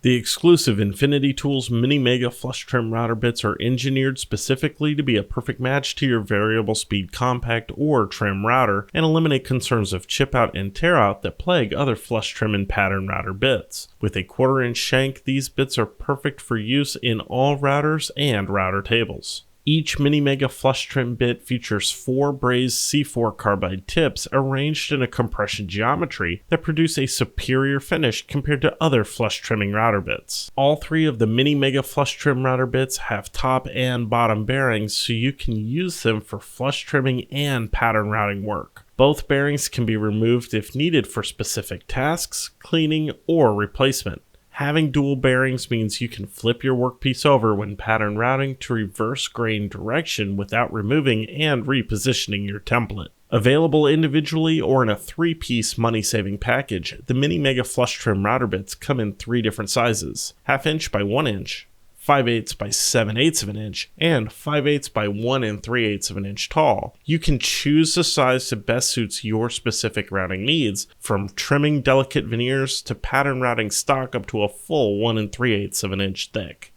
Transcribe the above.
The exclusive Infinity Tools Mini Mega Flush Trim router bits are engineered specifically to be a perfect match to your variable speed compact or trim router and eliminate concerns of chip out and tear out that plague other flush trim and pattern router bits. With a 1/4 inch shank, these bits are perfect for use in all routers and router tables. Each Mini Mega Flush Trim bit features 4 brazed C4 carbide tips arranged in a compression geometry that produce a superior finish compared to other flush trimming router bits. All 3 of the Mini Mega Flush Trim router bits have top and bottom bearings, so you can use them for flush trimming and pattern routing work. Both bearings can be removed if needed for specific tasks, cleaning, or replacement. Having dual bearings means you can flip your workpiece over when pattern routing to reverse grain direction without removing and repositioning your template. Available individually or in a 3-piece money-saving package, the Mini Mega Flush Trim router bits come in 3 different sizes: 1/2 inch by 1 inch, 5/8 by 7/8 of an inch, and 5/8 by 1 3/8 of an inch tall. You can choose the size that best suits your specific routing needs, from trimming delicate veneers to pattern routing stock up to a full 1 3/8 of an inch thick.